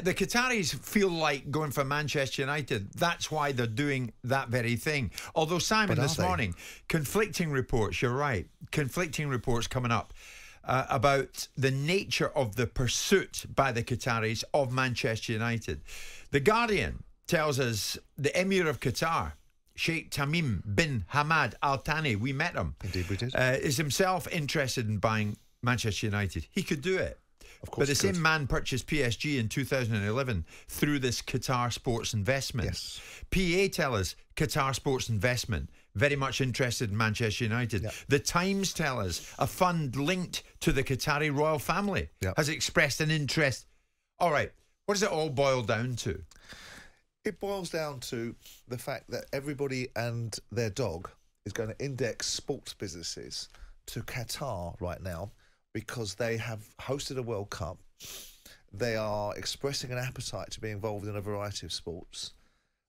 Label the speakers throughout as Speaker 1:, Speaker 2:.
Speaker 1: The Qataris feel like going for Manchester United. That's why they're doing that very thing. Although, Simon, this morning, conflicting reports, you're right, conflicting reports coming up about the nature of the pursuit by the Qataris of Manchester United. The Guardian tells us the Emir of Qatar, Sheikh Tamim bin Hamad Al Thani, we met him.
Speaker 2: Indeed we did.
Speaker 1: Is himself interested in buying Manchester United. He could do it.
Speaker 2: Of course,
Speaker 1: but the same man purchased PSG in 2011 through this Qatar-based investment.
Speaker 2: Yes.
Speaker 1: PA tell us Qatar-based investment, very much interested in Manchester United.
Speaker 2: Yep.
Speaker 1: The Times tell us a fund linked to the Qatari royal family has expressed an interest. All right, what does it all boil down to?
Speaker 2: It boils down to the fact that everybody and their dog is going to index sports businesses to Qatar right now because they have hosted a World Cup. They are expressing an appetite to be involved in a variety of sports.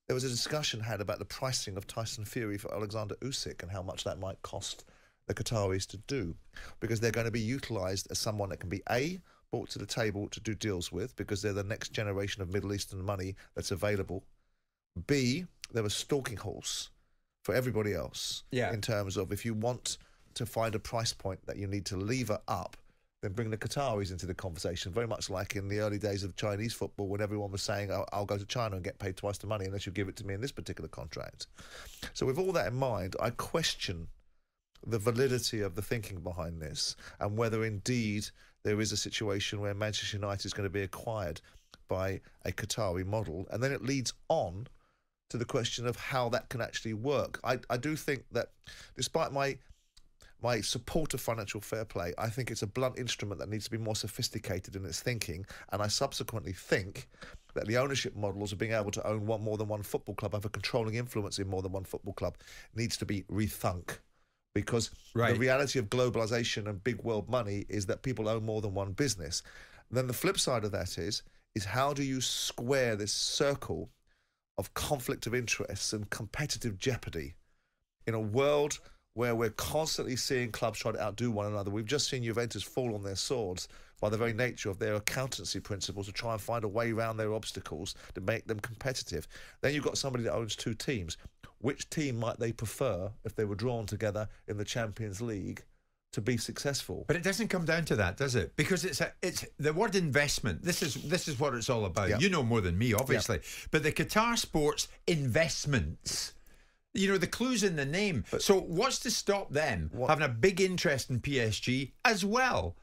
Speaker 2: There was a discussion had about the pricing of Tyson Fury for Alexander Usyk and how much that might cost the Qataris to do, because they're going to be utilised as someone that can be A, brought to the table to do deals with, because they're the next generation of Middle Eastern money that's available. B, they're a stalking horse for everybody else in terms of if you want to find a price point that you need to lever up, then bring the Qataris into the conversation, very much like in the early days of Chinese football when everyone was saying, I'll go to China and get paid twice the money unless you give it to me in this particular contract. So with all that in mind, I question the validity of the thinking behind this and whether indeed there is a situation where Manchester United is going to be acquired by a Qatari model. And then it leads on to the question of how that can actually work. I do think that despite my support of financial fair play, I think it's a blunt instrument that needs to be more sophisticated in its thinking, and I subsequently think that the ownership models of being able to own more than one football club, have a controlling influence in more than one football club, needs to be rethunk. Because the reality of globalisation and big world money is that people own more than one business. And then the flip side of that is how do you square this circle of conflict of interests and competitive jeopardy in a world where we're constantly seeing clubs try to outdo one another. We've just seen Juventus fall on their swords by the very nature of their accountancy principles to try and find a way around their obstacles to make them competitive. Then you've got somebody that owns two teams. Which team might they prefer if they were drawn together in the Champions League to be successful?
Speaker 1: But it doesn't come down to that, does it? Because it's the word investment. This is what it's all about. Yep. You know more than me, obviously. Yep. But the Qatar Sports investments, you know, the clue's in the name. So what's to stop them having a big interest in PSG as well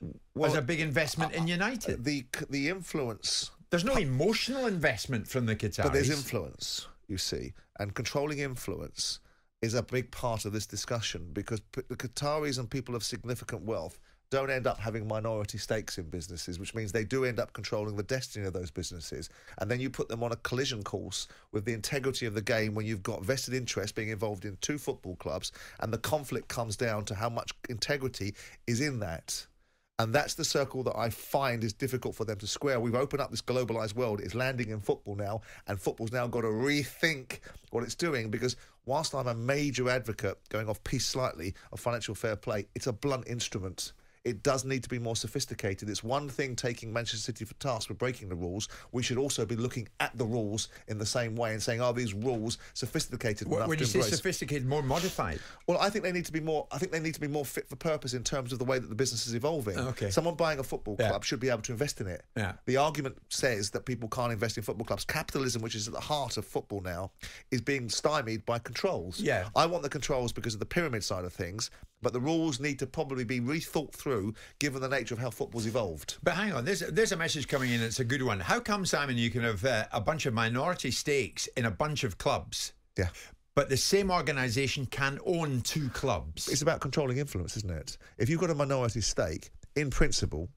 Speaker 1: as a big investment in United?
Speaker 2: The influence...
Speaker 1: There's no emotional investment from the Qataris.
Speaker 2: But there's influence, you see. And controlling influence is a big part of this discussion, because the Qataris and people of significant wealth don't end up having minority stakes in businesses, which means they do end up controlling the destiny of those businesses. And then you put them on a collision course with the integrity of the game when you've got vested interest being involved in two football clubs, and the conflict comes down to how much integrity is in that. And that's the circle that I find is difficult for them to square. We've opened up this globalised world. It's landing in football now, and football's now got to rethink what it's doing, because whilst I'm a major advocate, going off piece slightly, of financial fair play, it's a blunt instrument. It does need to be more sophisticated. It's one thing taking Manchester City for task for breaking the rules. We should also be looking at the rules in the same way and saying, are these rules sophisticated enough to embrace?
Speaker 1: When you say sophisticated, more modified?
Speaker 2: Well, I think they need to be more. I think they need to be more fit for purpose in terms of the way that the business is evolving.
Speaker 1: Okay.
Speaker 2: Someone buying a football club should be able to invest in it.
Speaker 1: Yeah.
Speaker 2: The argument says that people can't invest in football clubs. Capitalism, which is at the heart of football now, is being stymied by controls.
Speaker 1: Yeah.
Speaker 2: I want the controls because of the pyramid side of things, but the rules need to probably be rethought through, given the nature of how football's evolved.
Speaker 1: But hang on, there's a message coming in. It's a good one. How come, Simon, you can have a bunch of minority stakes in a bunch of clubs?
Speaker 2: Yeah.
Speaker 1: But the same organisation can own two clubs?
Speaker 2: It's about controlling influence, isn't it? If you've got a minority stake, in principle,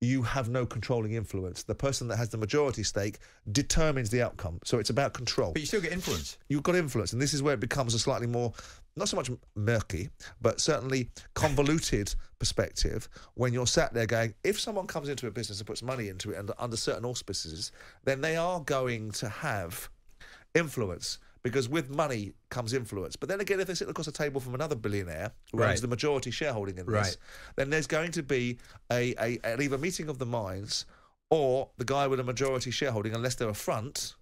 Speaker 2: you have no controlling influence. The person that has the majority stake determines the outcome. So it's about control.
Speaker 1: But you still get influence.
Speaker 2: You've got influence, and this is where it becomes a slightly more, not so much murky, but certainly convoluted perspective when you're sat there going, if someone comes into a business and puts money into it under certain auspices, then they are going to have influence, because with money comes influence. But then again, if they sit across a table from another billionaire who owns the majority shareholding in this, then there's going to be an either meeting of the minds or the guy with a majority shareholding, unless they're a front,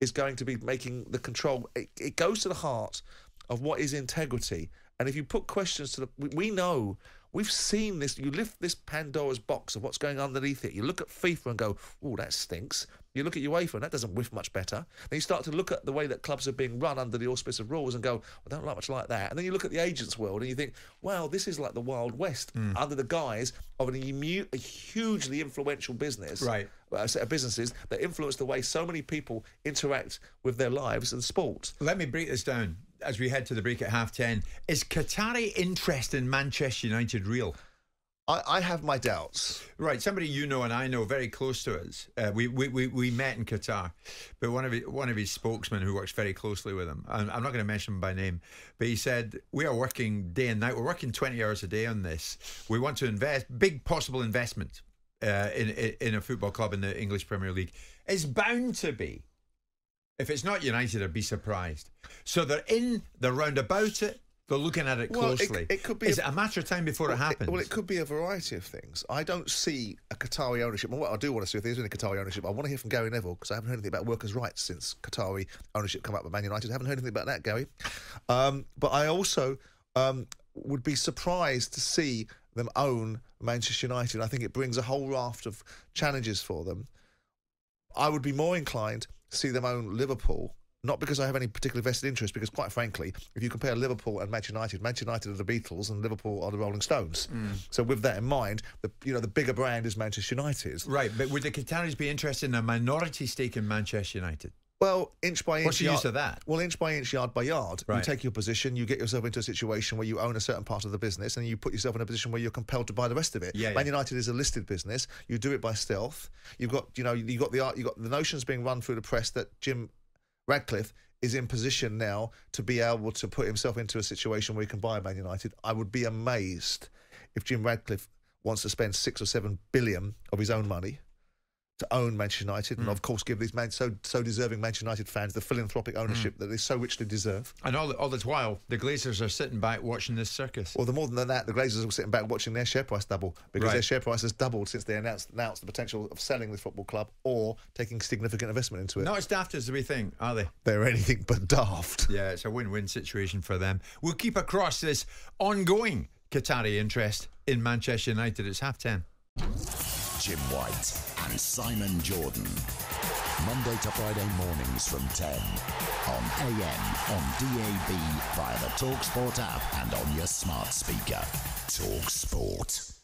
Speaker 2: is going to be making the control. It goes to the heart of what is integrity. And if you put questions to we know, we've seen this. You lift this Pandora's box of what's going underneath it. You look at FIFA and go, oh, that stinks. You look at UEFA and that doesn't whiff much better. Then you start to look at the way that clubs are being run under the auspice of rules and go, I don't like much like that. And then you look at the agents' world and you think, wow, this is like the Wild West under the guise of a hugely influential business, right? A set of businesses that influence the way so many people interact with their lives and sport.
Speaker 1: Let me break this down as we head to the break at 10:30. Is Qatari interest in Manchester United real?
Speaker 2: I have my doubts.
Speaker 1: Right, somebody you know and I know very close to us. We met in Qatar, but one of his spokesmen who works very closely with him, I'm not going to mention him by name, but he said, we are working day and night. We're working 20 hours a day on this. We want to invest, big possible investment in a football club in the English Premier League. It's bound to be. If it's not United, I'd be surprised. So they're round about it. They're looking at it closely. It could be. Is it a matter of time before it happens?
Speaker 2: Well, it could be a variety of things. I don't see a Qatari ownership. Well, what I do want to see, if there's any Qatari ownership, I want to hear from Gary Neville, because I haven't heard anything about workers' rights since Qatari ownership come up with Man United. I haven't heard anything about that, Gary. But I also would be surprised to see them own Manchester United. I think it brings a whole raft of challenges for them. I would be more inclined to see them own Liverpool. Not because I have any particular vested interest, because quite frankly, if you compare Liverpool and Manchester United are the Beatles and Liverpool are the Rolling Stones. So with that in mind, the bigger brand is Manchester United.
Speaker 1: Right, but would the Qataris be interested in a minority stake in Manchester United?
Speaker 2: Well, inch by inch.
Speaker 1: What's the use of that?
Speaker 2: Well, inch by inch, yard by yard.
Speaker 1: Right.
Speaker 2: You take your position, you get yourself into a situation where you own a certain part of the business, and you put yourself in a position where you're compelled to buy the rest of it. Man United is a listed business. You do it by stealth. You've got the notions being run through the press that Jim Ratcliffe is in position now to be able to put himself into a situation where he can buy Man United. I would be amazed if Jim Ratcliffe wants to spend 6 or 7 billion of his own money to own Manchester United, and of course give these so deserving Manchester United fans the philanthropic ownership that they so richly deserve.
Speaker 1: And all this while, the Glazers are sitting back watching this circus.
Speaker 2: Well, more than that, the Glazers are sitting back watching their share price double, because their share price has doubled since they announced the potential of selling the football club or taking significant investment into it.
Speaker 1: Not as daft as we think, are they?
Speaker 2: They're anything but daft.
Speaker 1: Yeah, it's a win-win situation for them. We'll keep across this ongoing Qatari interest in Manchester United. It's 10:30.
Speaker 3: Jim White and Simon Jordan. Monday to Friday mornings from 10 on AM, on DAB, via the talkSPORT app and on your smart speaker. talkSPORT.